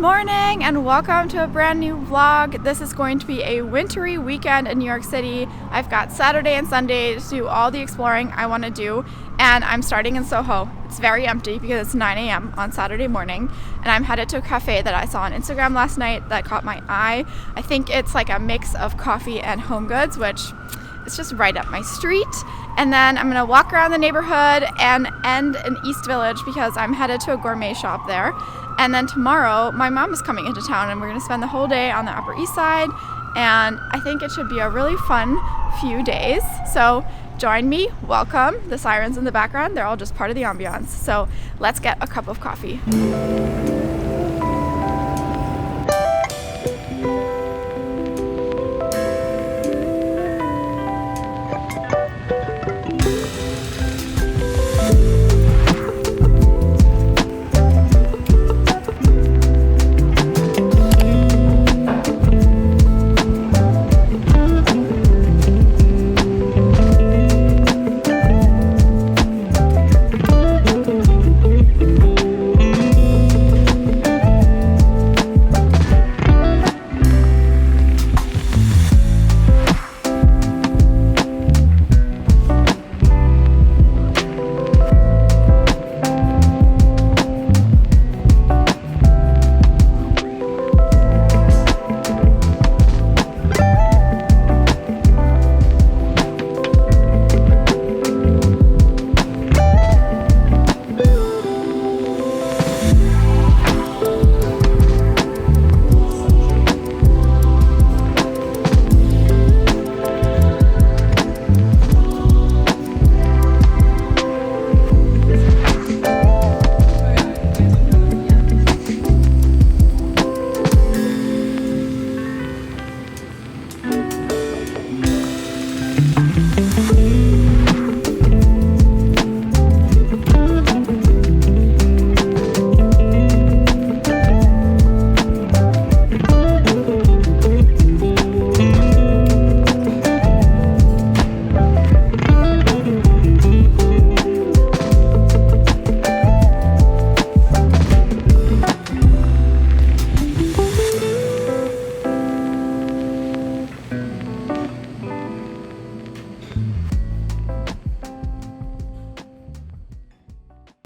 morning and welcome to a brand new vlog. This is going to be a wintry weekend in New York City. I've got Saturday and Sunday to do all the exploring I want to do, and I'm starting in Soho. It's very empty because it's 9 a.m. on Saturday morning, and I'm headed to a cafe that I saw on Instagram last night that caught my eye. I think it's like a mix of coffee and home goods, which is just right up my street. And then I'm gonna walk around the neighborhood and end in East Village because I'm headed to a gourmet shop there. And then tomorrow, my mom is coming into town and we're gonna spend the whole day on the Upper East Side. And I think it should be a really fun few days. So join me, welcome. The sirens in the background, they're all just part of the ambiance. So let's get a cup of coffee.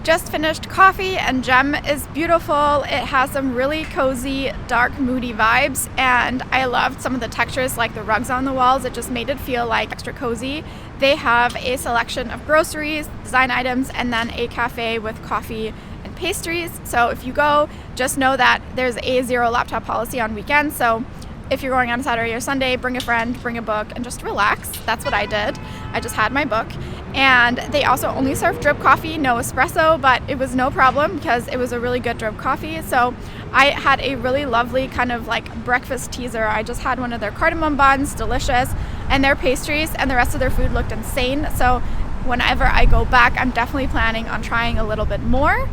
Just finished coffee and Gem is beautiful. It has some really cozy, dark, moody vibes, and I loved some of the textures like the rugs on the walls. It just made it feel like extra cozy. They have a selection of groceries, design items, and then a cafe with coffee and pastries. So if you go, just know that there's a zero laptop policy on weekends. So if you're going on Saturday or Sunday, bring a friend, bring a book, and just relax. That's what I did. I just had my book. And they also only serve drip coffee, no espresso, but it was no problem because it was a really good drip coffee. So I had a really lovely kind of like breakfast teaser. I just had one of their cardamom buns, delicious, and their pastries, and the rest of their food looked insane. So whenever I go back, I'm definitely planning on trying a little bit more.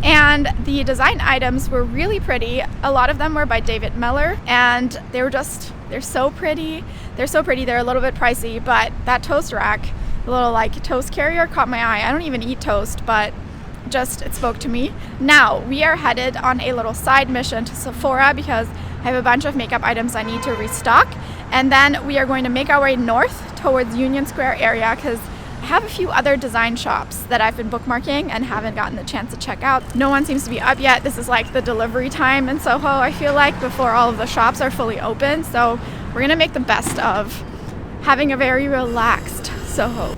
And the design items were really pretty. A lot of them were by David Meller, and they're so pretty. They're so pretty. They're a little bit pricey, but that toast rack, the little like toast carrier, caught my eye. I don't even eat toast, but just it spoke to me. Now we are headed on a little side mission to Sephora because I have a bunch of makeup items I need to restock, and then we are going to make our way north towards Union Square area because I have a few other design shops that I've been bookmarking and haven't gotten the chance to check out. No one seems to be up yet. This is like the delivery time in Soho, I feel like, before all of the shops are fully open. So we're gonna make the best of having a very relaxed Soho.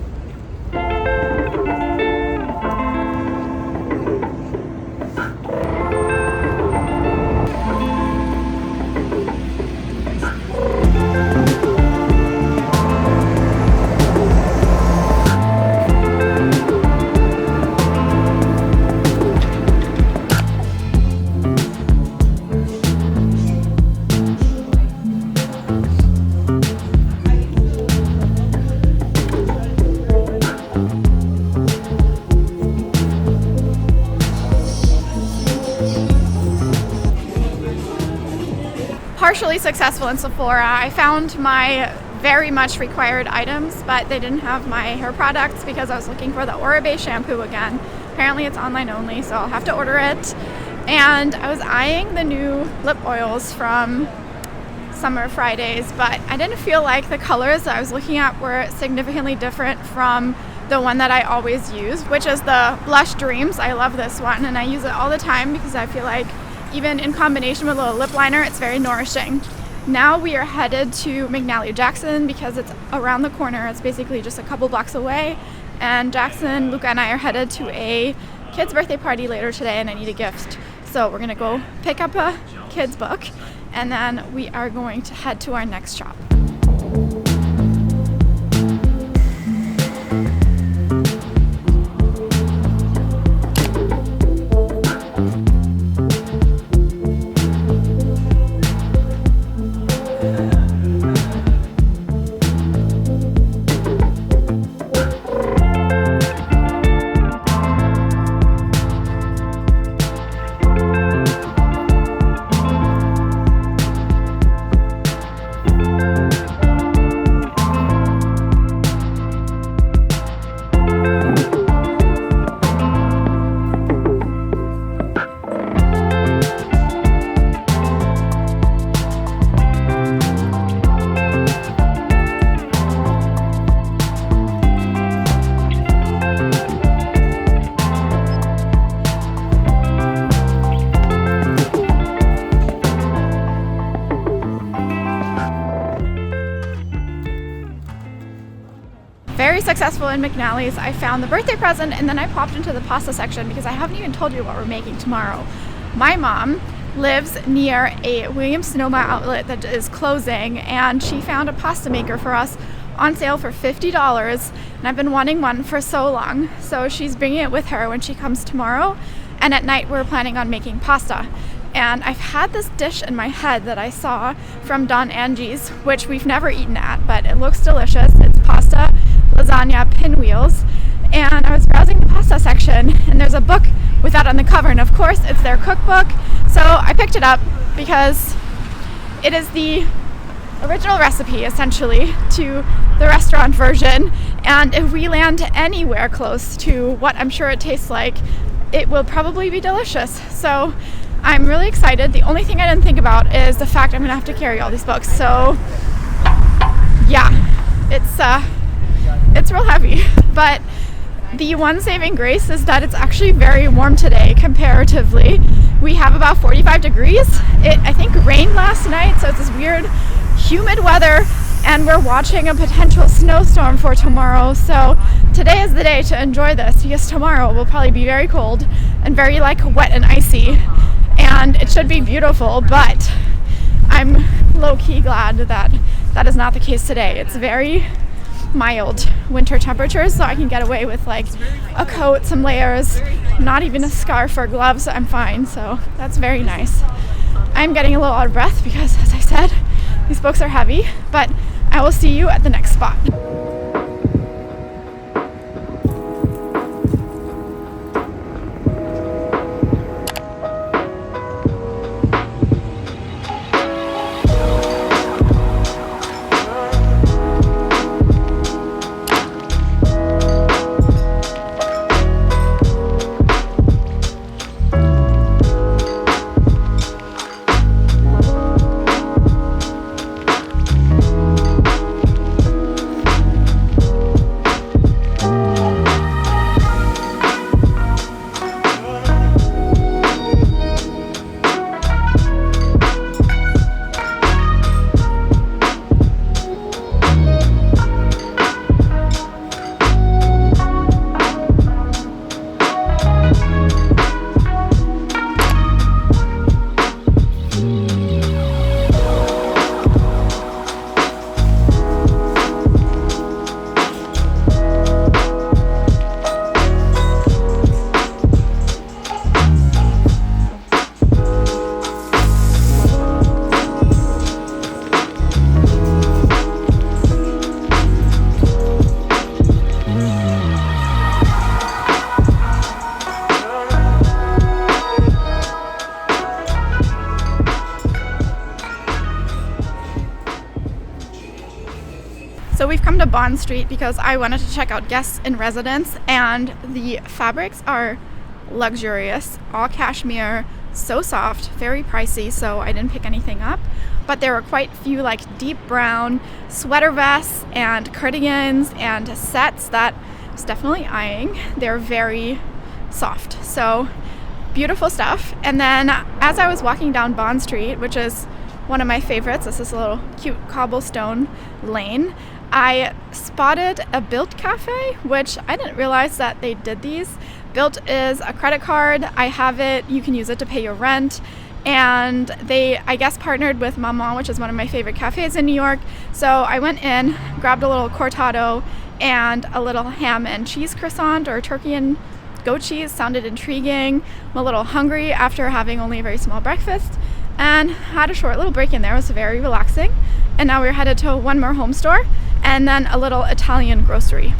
Partially successful in Sephora. I found my very much required items, but they didn't have my hair products because I was looking for the Oribe shampoo again. Apparently it's online only, so I'll have to order it. And I was eyeing the new lip oils from Summer Fridays, but I didn't feel like the colors that I was looking at were significantly different from the one that I always use, which is the Blush Dreams. I love this one and I use it all the time because I feel like even in combination with a little lip liner, it's very nourishing. Now we are headed to McNally Jackson because it's around the corner. It's basically just a couple blocks away. And Jackson, Luca, and I are headed to a kid's birthday party later today and I need a gift. So we're gonna go pick up a kid's book and then we are going to head to our next shop. Very successful in McNally's. I found the birthday present and then I popped into the pasta section because I haven't even told you what we're making tomorrow. My mom lives near a Williams Sonoma outlet that is closing and she found a pasta maker for us on sale for $50 and I've been wanting one for so long. So she's bringing it with her when she comes tomorrow and at night we're planning on making pasta. And I've had this dish in my head that I saw from Don Angie's, which we've never eaten at, but it looks delicious. It's pasta, lasagna, pinwheels, and I was browsing the pasta section and there's a book with that on the cover and of course it's their cookbook. So I picked it up because it is the original recipe essentially to the restaurant version, and if we land anywhere close to what I'm sure it tastes like, it will probably be delicious. So I'm really excited. The only thing I didn't think about is the fact I'm gonna have to carry all these books. So yeah, it's real heavy. But the one saving grace is that it's actually very warm today comparatively. We have about 45 degrees. It, I think, rained last night, so it's this weird humid weather, and we're watching a potential snowstorm for tomorrow. So today is the day to enjoy this because tomorrow will probably be very cold and very wet and icy, and it should be beautiful, but I'm low-key glad that that is not the case today. It's very mild winter temperatures, so I can get away with a coat, some layers, not even a scarf or gloves. I'm fine, so that's very nice. I'm getting a little out of breath because, as I said, these books are heavy, but I will see you at the next spot. So we've come to Bond Street because I wanted to check out guests in residence, and the fabrics are luxurious, all cashmere, so soft, very pricey, so I didn't pick anything up. But there were quite a few like deep brown sweater vests and cardigans and sets that I was definitely eyeing. They're very soft, so beautiful stuff. And then as I was walking down Bond Street, which is one of my favorites, this is a little cute cobblestone lane, I spotted a Built cafe, which I didn't realize that they did these. Built is a credit card. I have it. You can use it to pay your rent. And they, I guess, partnered with Maman, which is one of my favorite cafes in New York. So I went in, grabbed a little cortado and a little ham and cheese croissant, or turkey and goat cheese. Sounded intriguing. I'm a little hungry after having only a very small breakfast, and had a short little break in there. It was very relaxing. And now we're headed to one more home store and then a little Italian grocery.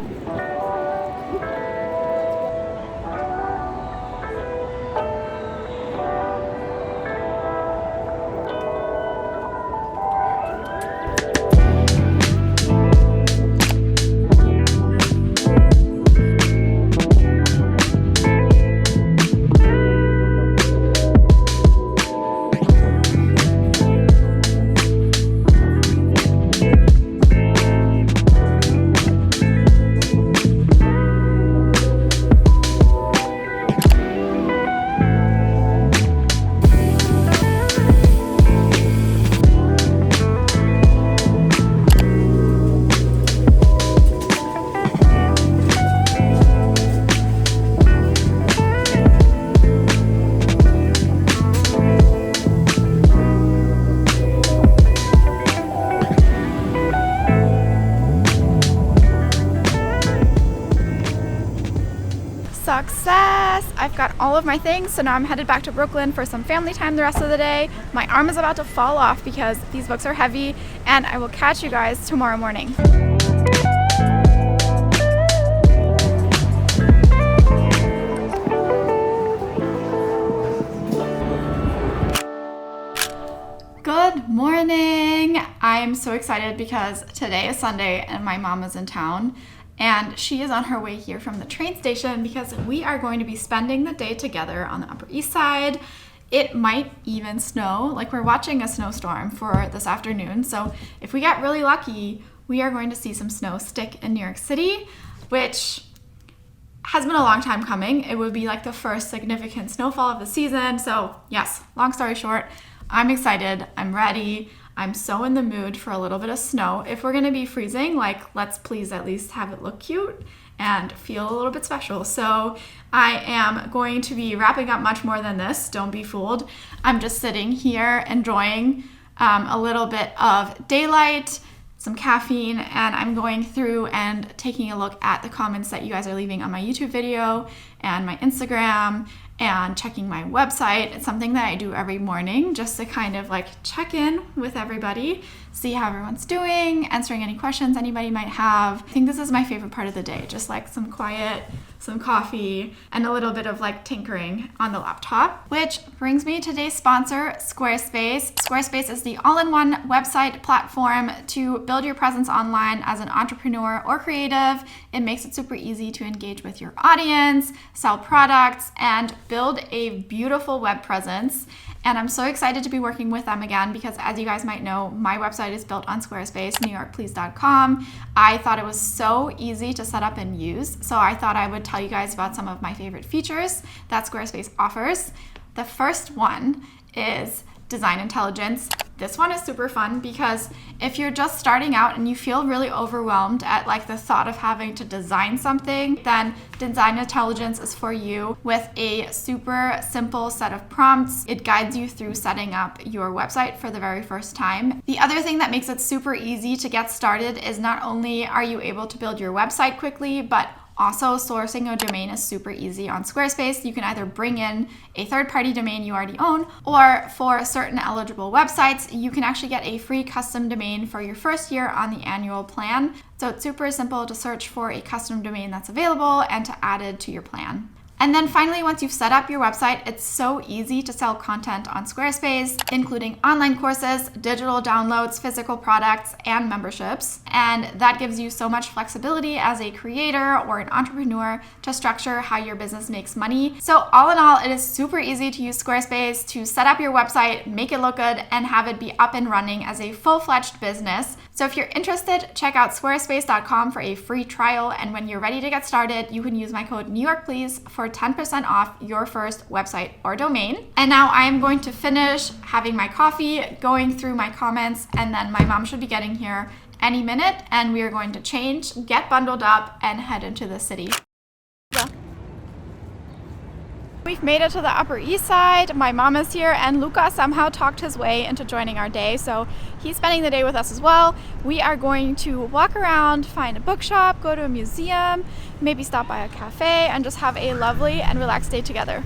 Success! I've got all of my things, so now I'm headed back to Brooklyn for some family time the rest of the day. My arm is about to fall off because these books are heavy, and I will catch you guys tomorrow morning. Good morning! I am so excited because today is Sunday and my mom is in town. And she is on her way here from the train station because we are going to be spending the day together on the Upper East Side. It might even snow, like we're watching a snowstorm for this afternoon. So if we get really lucky, we are going to see some snow stick in New York City, which has been a long time coming. It would be like the first significant snowfall of the season. So yes, long story short, I'm excited, I'm ready. I'm so in the mood for a little bit of snow. If we're gonna be freezing, like, let's please at least have it look cute and feel a little bit special. So I am going to be wrapping up much more than this, don't be fooled. I'm just sitting here enjoying a little bit of daylight, some caffeine, and I'm going through and taking a look at the comments that you guys are leaving on my YouTube video and my Instagram, and checking my website. It's something that I do every morning just to kind of like check in with everybody, see how everyone's doing, answering any questions anybody might have. I think this is my favorite part of the day, just like some quiet, some coffee, and a little bit of like tinkering on the laptop. Which brings me to today's sponsor, Squarespace. Squarespace is the all-in-one website platform to build your presence online as an entrepreneur or creative. It makes it super easy to engage with your audience, sell products, and build a beautiful web presence. And I'm so excited to be working with them again because, as you guys might know, my website is built on Squarespace, newyorkplease.com. I thought it was so easy to set up and use, so I thought I would tell you guys about some of my favorite features that Squarespace offers. The first one is Design Intelligence. This one is super fun because if you're just starting out and you feel really overwhelmed at like the thought of having to design something, then Design Intelligence is for you. With a super simple set of prompts, it guides you through setting up your website for the very first time. The other thing that makes it super easy to get started is not only are you able to build your website quickly, but also, sourcing a domain is super easy on Squarespace. You can either bring in a third-party domain you already own, or for certain eligible websites, you can actually get a free custom domain for your first year on the annual plan. So it's super simple to search for a custom domain that's available and to add it to your plan. And then finally, once you've set up your website, it's so easy to sell content on Squarespace, including online courses, digital downloads, physical products, and memberships. And that gives you so much flexibility as a creator or an entrepreneur to structure how your business makes money. So all in all, it is super easy to use Squarespace to set up your website, make it look good, and have it be up and running as a full-fledged business. So if you're interested, check out squarespace.com for a free trial. And when you're ready to get started, you can use my code NewYorkPlease for 10% off your first website or domain. And now I'm going to finish having my coffee, going through my comments, and then my mom should be getting here any minute, and we are going to change, get bundled up, and head into the city. We've made it to the Upper East Side. My mom is here, and Luca somehow talked his way into joining our day, so he's spending the day with us as well. We are going to walk around, find a bookshop, go to a museum, maybe stop by a cafe, and just have a lovely and relaxed day together.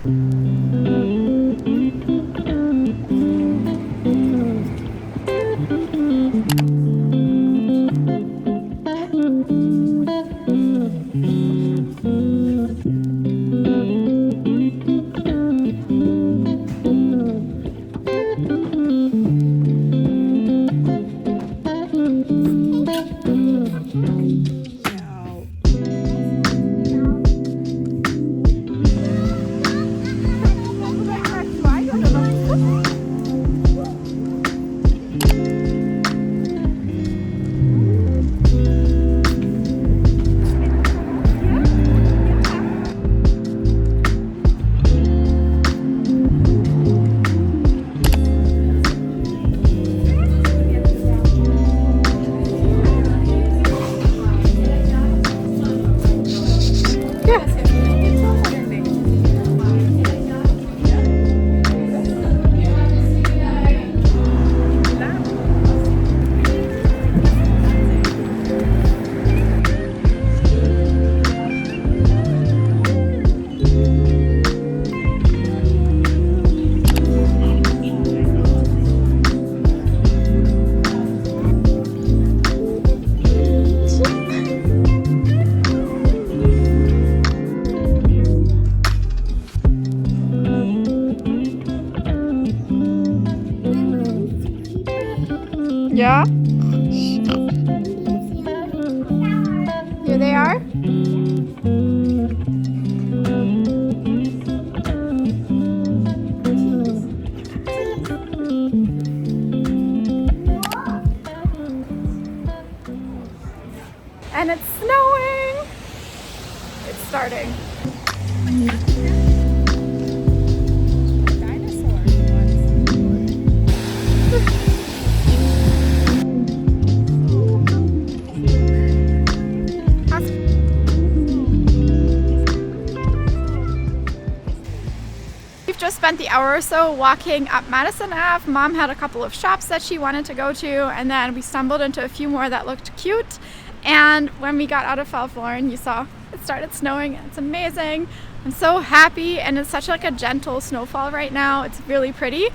Yeah? Here they are? And it's snowing! It's starting. Just spent the hour or so walking up Madison Ave. Mom had a couple of shops that she wanted to go to, and then we stumbled into a few more that looked cute. And when we got out of Ralph Lauren, you saw it started snowing. It's amazing. I'm so happy, and it's such like a gentle snowfall right now. It's really pretty.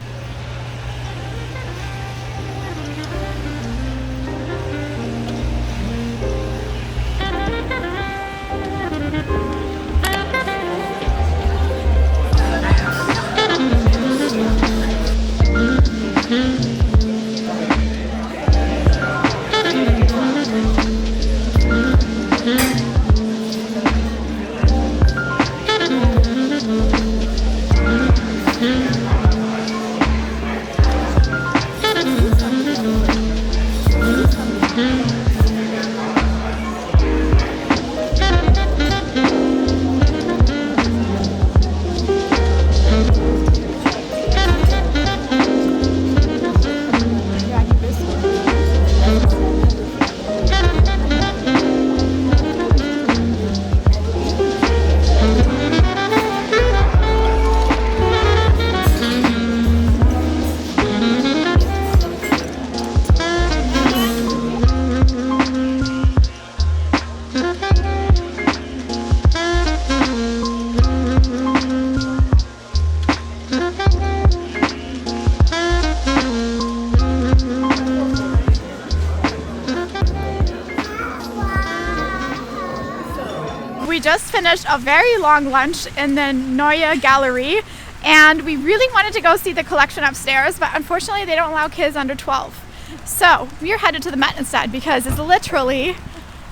we just finished a very long lunch in the Neue Gallery, and we really wanted to go see the collection upstairs, but unfortunately they don't allow kids under 12. So we are headed to the Met instead because it's literally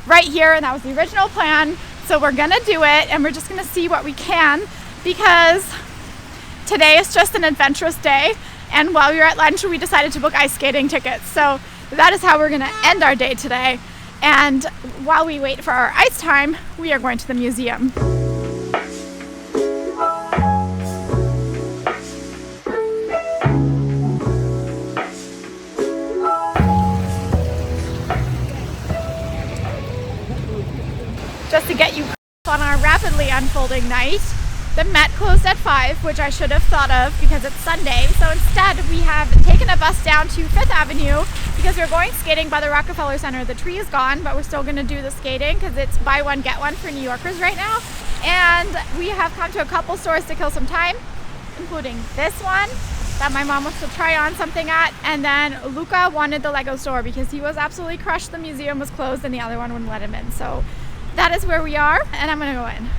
right here, and that was the original plan. So we're gonna do it, and we're just gonna see what we can because today is just an adventurous day. And while we were at lunch, we decided to book ice skating tickets. So that is how we're gonna end our day today. And while we wait for our ice time, we are going to the museum. Just to get you on our rapidly unfolding night, the Met closed at 5, which I should have thought of because it's Sunday. So instead, we have taken a bus down to 5th Avenue because we're going skating by the Rockefeller Center. The tree is gone, but we're still going to do the skating because it's buy one, get one for New Yorkers right now. And we have come to a couple stores to kill some time, including this one that my mom wants to try on something at. And then Luca wanted the Lego store because he was absolutely crushed. The museum was closed and the other one wouldn't let him in. So that is where we are, and I'm going to go in.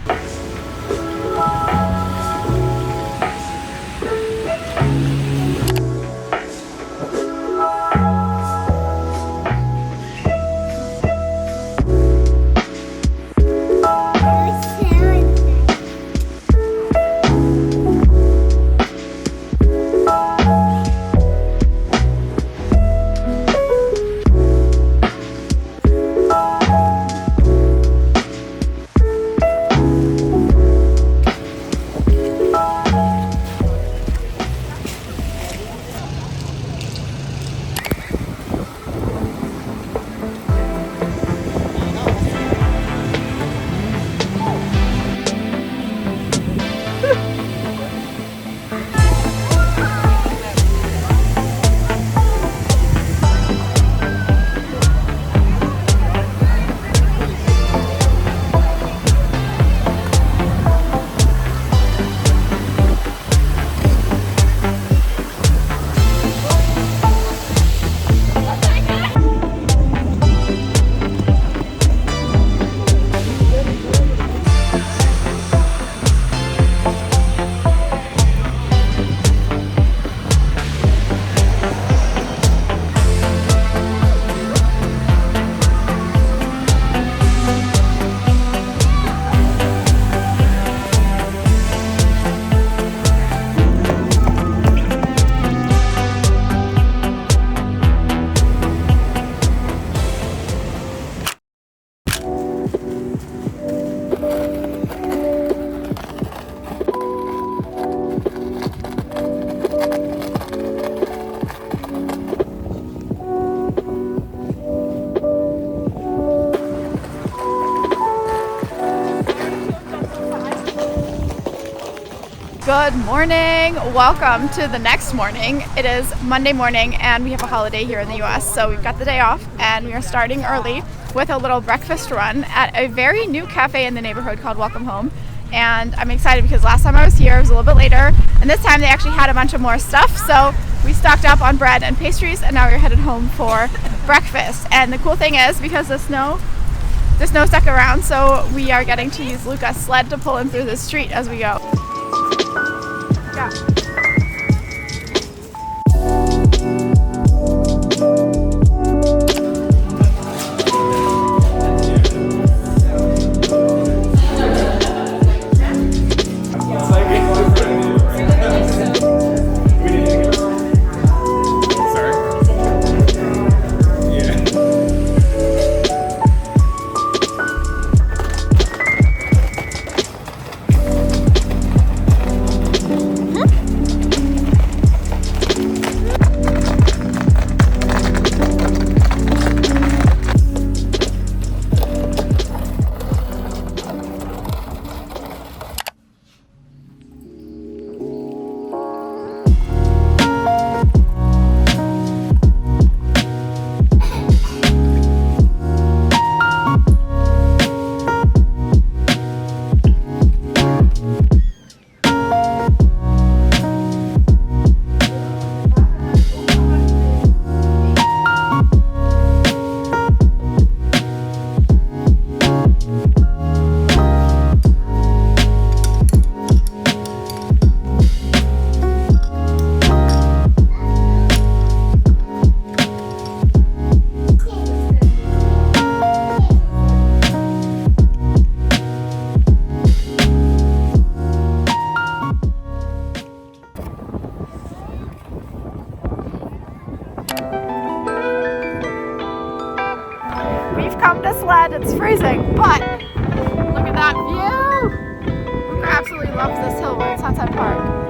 Good morning. Welcome to the next morning. It is Monday morning and we have a holiday here in the US, so we've got the day off and we are starting early with a little breakfast run at a very new cafe in the neighborhood called Welcome Home. And I'm excited because last time I was here it was a little bit later, and this time they actually had a bunch of more stuff, so we stocked up on bread and pastries, and now we're headed home for breakfast. And the cool thing is, because the snow stuck around, so we are getting to use Luca's sled to pull him through the street as we go. Yeah. come to sled. It's freezing, but look at that view. Luca absolutely loves this hill. We're in Sunset Park.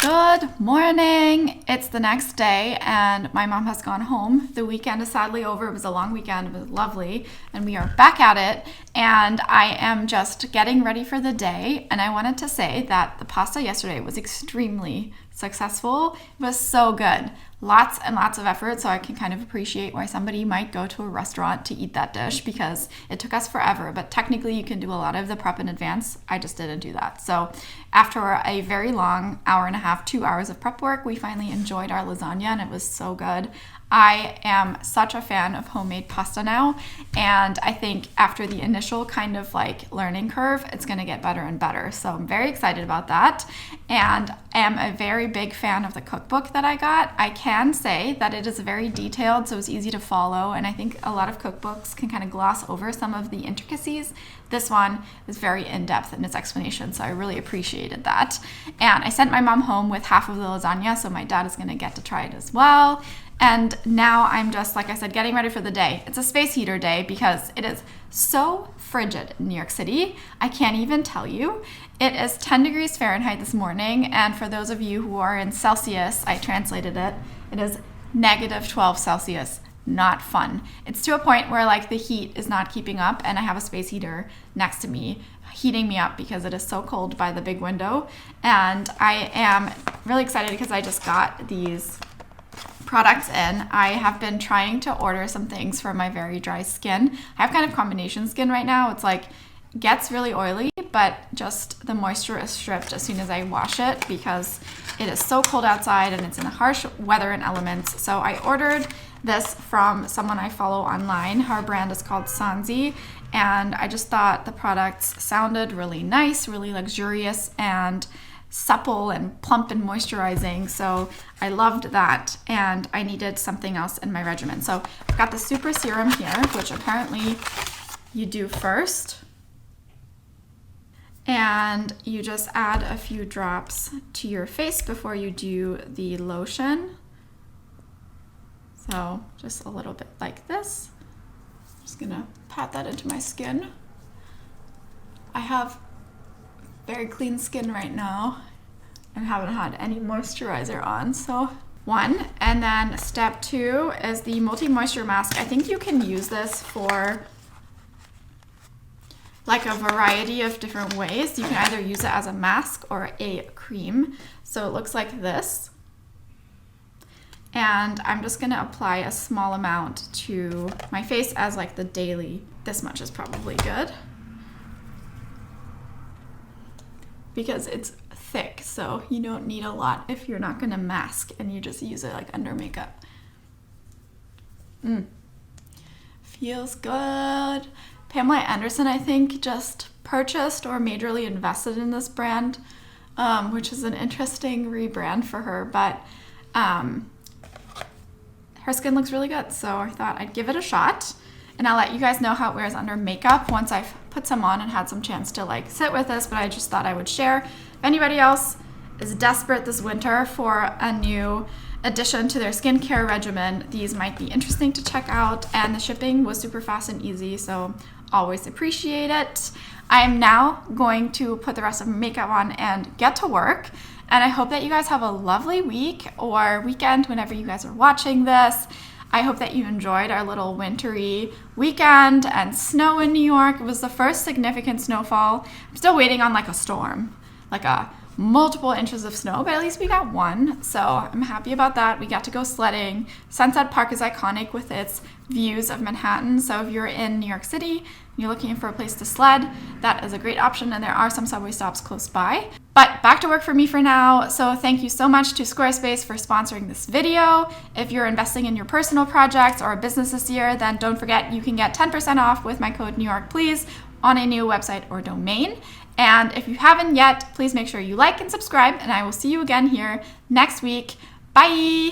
Good morning. It's the next day and my mom has gone home. The weekend is sadly over. It was a long weekend. It was lovely and we are back at it, and I am just getting ready for the day. And I wanted to say that the pasta yesterday was extremely successful. It was so good. Lots and lots of effort, so I can kind of appreciate why somebody might go to a restaurant to eat that dish, because it took us forever, but technically you can do a lot of the prep in advance. I just didn't do that. So after a very long hour and a half, 2 hours of prep work, we finally enjoyed our lasagna and it was so good. I am such a fan of homemade pasta now, and I think after the initial kind of like learning curve, it's going to get better and better. So I'm very excited about that, and am a very big fan of the cookbook that I got. I can say that it is very detailed, so it's easy to follow, and I think a lot of cookbooks can kind of gloss over some of the intricacies. This one is very in-depth in its explanation, so I really appreciated that. And I sent my mom home with half of the lasagna, so my dad is going to get to try it as well. And now I'm just, like I said, getting ready for the day. It's a space heater day because it is so frigid in New York City. I can't even tell you. It is 10 degrees Fahrenheit this morning, and for those of you who are in Celsius, I translated it. It is negative 12 Celsius. Not fun. It's to a point where like the heat is not keeping up, and I have a space heater next to me heating me up because it is so cold by the big window. And I am really excited because I just got these products in. I have been trying to order some things for my very dry skin. I have kind of combination skin right now. It's like gets really oily, but just the moisture is stripped as soon as I wash it because it is so cold outside and it's in harsh weather and elements. So I ordered this from someone I follow online. Her brand is called Sanzi, and I just thought the products sounded really nice, really luxurious, and supple and plump and moisturizing, so I loved that, and I needed something else in my regimen. So I've got the super serum here, which apparently you do first, and you just add a few drops to your face before you do the lotion. So just a little bit like this. Just gonna pat that into my skin. I have very clean skin right now and haven't had any moisturizer on, so one. And then step 2 is the multi-moisture mask. I think you can use this for like a variety of different ways. You can either use it as a mask or a cream. So it looks like this. And I'm just gonna apply a small amount to my face as like the daily. This much is probably good, because it's thick, so you don't need a lot if you're not gonna mask and you just use it like under makeup. Feels good. Pamela Anderson, I think, just purchased or majorly invested in this brand, which is an interesting rebrand for her, but her skin looks really good, so I thought I'd give it a shot. And I'll let you guys know how it wears under makeup once I've put some on and had some chance to like sit with this, but I just thought I would share. If anybody else is desperate this winter for a new addition to their skincare regimen, these might be interesting to check out, and the shipping was super fast and easy, so always appreciate it. I'm now going to put the rest of my makeup on and get to work, and I hope that you guys have a lovely week or weekend whenever you guys are watching this. I hope that you enjoyed our little wintry weekend and snow in New York. It was the first significant snowfall. I'm still waiting on like a storm, like a multiple inches of snow, but at least we got one, so I'm happy about that. We got to go sledding. Sunset Park is iconic with its views of Manhattan, so if you're in New York City and you're looking for a place to sled, that is a great option, and there are some subway stops close by. But back to work for me for now, so thank you so much to Squarespace for sponsoring this video. If you're investing in your personal projects or a business this year, then don't forget you can get 10% off with my code NewYorkPlease on a new website or domain. And if you haven't yet, please make sure you like and subscribe, and I will see you again here next week. Bye!